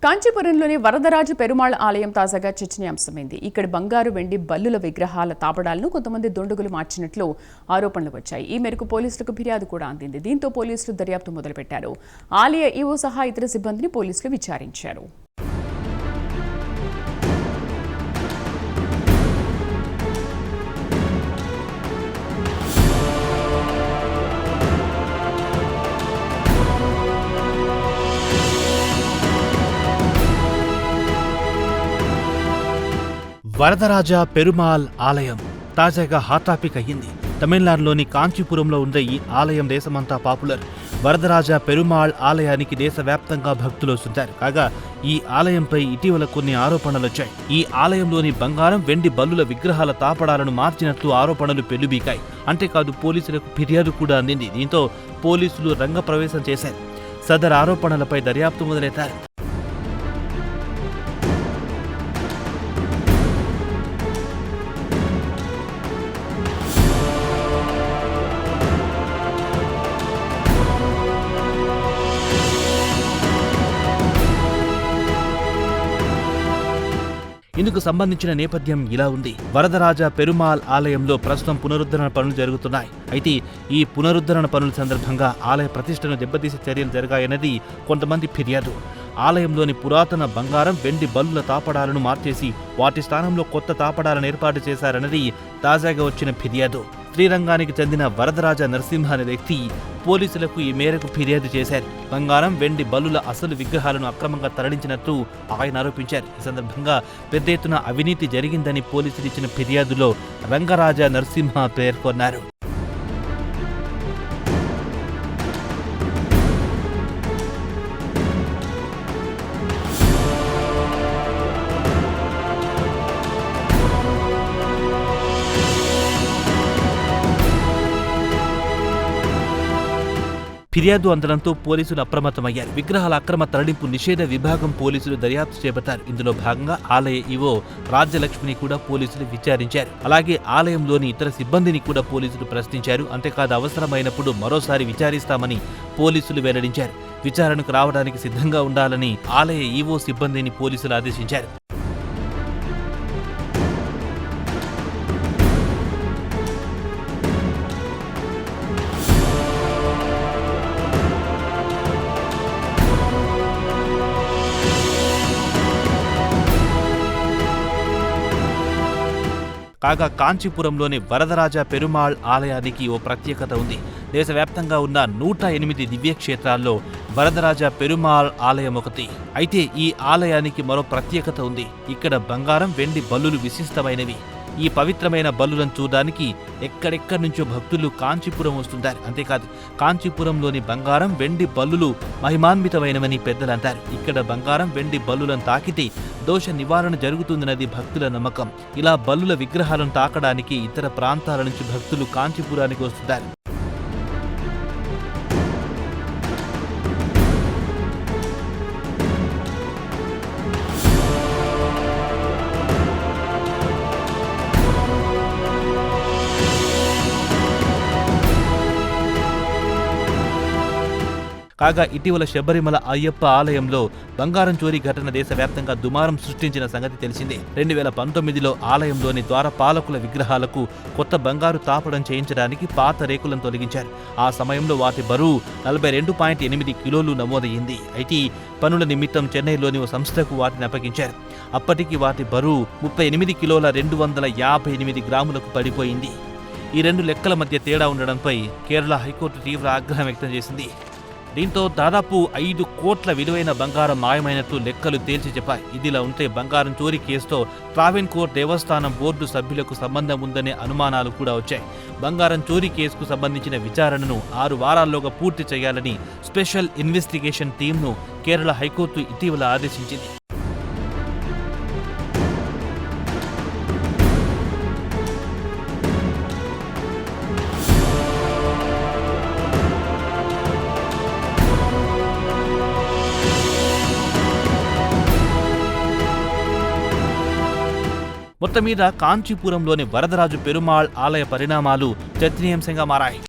కాంచీపురంలోని వరదరాజు పెరుమాళ్ ఆలయం తాజాగా చర్చనీయాంశమైంది. ఇక్కడ బంగారు, వెండి బల్లుల విగ్రహాల తాపడాలను కొంతమంది దుండగులు మార్చినట్లు ఆరోపణలు వచ్చాయి. ఈ మేరకు పోలీసులకు ఫిర్యాదు కూడా అందింది. దీంతో పోలీసులు దర్యాప్తు మొదలుపెట్టారు. ఆలయ ఈవో సహా ఇతర సిబ్బందిని పోలీసులు విచారించారు. వరదరాజ పెరుమాళ్ ఆలయం తాజాగా హాట్ టాపిక్ అయ్యింది. తమిళనాడులోని కాంచీపురంలో ఉండే ఈ ఆలయం దేశమంతా పాపులర్. వరదరాజ పెరుమాళ్ ఆలయానికి దేశవ్యాప్తంగా భక్తులు వస్తుంటారు. కాగా ఈ ఆలయంపై ఇటీవల కొన్ని ఆరోపణలు వచ్చాయి. ఈ ఆలయంలోని బంగారం, వెండి బల్లుల విగ్రహాల తాపడాలను మార్చినట్లు ఆరోపణలు పెల్లుబీకాయి. అంతేకాదు పోలీసులకు ఫిర్యాదు కూడా అందింది. దీంతో పోలీసులు రంగప్రవేశం చేశారు. సదరు ఆరోపణలపై దర్యాప్తు మొదలెట్టారు. ఇందుకు సంబంధించిన నేపథ్యం ఇలా ఉంది. వరదరాజ పెరుమాళ్ ఆలయంలో ప్రస్తుతం పునరుద్ధరణ పనులు జరుగుతున్నాయి. అయితే ఈ పునరుద్ధరణ పనుల సందర్భంగా ఆలయ ప్రతిష్టను దెబ్బతీసే చర్యలు జరిగాయన్నది కొంతమంది ఫిర్యాదు. ఆలయంలోని పురాతన బంగారం, వెండి బల్లుల తాపడాలను మార్చేసి వాటి స్థానంలో కొత్త తాపడాలను ఏర్పాటు చేశారన్నది తాజాగా వచ్చిన ఫిర్యాదు. శ్రీరంగానికి చెందిన వరదరాజ నరసింహ అనే వ్యక్తి పోలీసులకు ఈ మేరకు ఫిర్యాదు చేశారు. బంగారం, వెండి బల్లుల అసలు విగ్రహాలను అక్రమంగా తరలించినట్టు ఆయన ఆరోపించారు. ఈ సందర్భంగా పెద్ద ఎత్తున అవినీతి జరిగిందని పోలీసులు ఇచ్చిన ఫిర్యాదులో రంగరాజ నరసింహ పేర్కొన్నారు. ఫిర్యాదు అందడంతో పోలీసులు అప్రమత్తమయ్యారు. విగ్రహాల అక్రమ తరలింపు నిషేధ విభాగం పోలీసులు దర్యాప్తు చేపట్టారు. ఇందులో భాగంగా ఆలయ ఈవో రాజ్యలక్ష్మిని కూడా పోలీసులు విచారించారు. అలాగే ఆలయంలోని ఇతర సిబ్బందిని కూడా పోలీసులు ప్రశ్నించారు. అంతేకాదు అవసరమైనప్పుడు మరోసారి విచారిస్తామని పోలీసులు వెల్లడించారు. విచారణకు రావడానికి సిద్ధంగా ఉండాలని ఆలయ ఈవో సిబ్బందిని పోలీసులు ఆదేశించారు. కాగా కాంచీపురంలోని వరదరాజ పెరుమాళ్ ఆలయానికి ఓ ప్రత్యేకత ఉంది. దేశవ్యాప్తంగా ఉన్న 108 దివ్యక్షేత్రాల్లో వరదరాజ పెరుమాళ్ ఆలయం ఒకటి. అయితే ఈ ఆలయానికి మరో ప్రత్యేకత ఉంది. ఇక్కడ బంగారం, వెండి బల్లులు విశిష్టమైనవి. ఈ పవిత్రమైన బల్లులను చూడడానికి ఎక్కడెక్కడి నుంచో భక్తులు కాంచీపురం వస్తుంటారు. అంతేకాదు కాంచీపురంలోని బంగారం, వెండి బల్లులు మహిమాన్వితమైనవని పెద్దలంటారు. ఇక్కడ బంగారం, వెండి బల్లులను తాకితే దోష నివారణ జరుగుతుందన్నది భక్తుల నమ్మకం. ఇలా బల్లుల విగ్రహాలను తాకడానికి ఇతర ప్రాంతాల నుంచి భక్తులు కాంచీపురానికి వస్తుంటారు. కాగా ఇటీవల శబరిమల అయ్యప్ప ఆలయంలో బంగారం చోరీ ఘటన దేశవ్యాప్తంగా దుమారం సృష్టించిన సంగతి తెలిసిందే. 2019లో ఆలయంలోని ద్వారపాలకుల విగ్రహాలకు కొత్త బంగారు తాపడం చేయించడానికి పాత రేకులను తొలగించారు. ఆ సమయంలో వాటి బరువు 42.8 కిలోలు నమోదయ్యింది. అయితే పనుల నిమిత్తం చెన్నైలోని ఓ సంస్థకు వాటిని అప్పగించారు. అప్పటికి వాటి బరువు 38 కిలోల 258 గ్రాములకు పడిపోయింది. ఈ రెండు లెక్కల మధ్య తేడా ఉండడంపై కేరళ హైకోర్టు తీవ్ర ఆగ్రహం వ్యక్తం చేసింది. దీంతో దాదాపు 5 కోట్ల విలువైన బంగారం మాయమైనట్లు లెక్కలు తేల్చి చెప్పాయి. ఇదిలా ఉంటే బంగారం చోరీ కేసుతో ట్రావెన్కోర్ దేవస్థానం బోర్డు సభ్యులకు సంబంధం ఉందనే అనుమానాలు కూడా వచ్చాయి. బంగారం చోరీ కేసుకు సంబంధించిన విచారణను 6 వారాల్లోగా పూర్తి చేయాలని స్పెషల్ ఇన్వెస్టిగేషన్ టీంను కేరళ హైకోర్టు ఇటీవల ఆదేశించింది. మొత్తం మీద కాంచీపురంలోని వరదరాజు పెరుమాళ్ ఆలయ పరిణామాలు చర్చనీయాంశంగా మారాయి.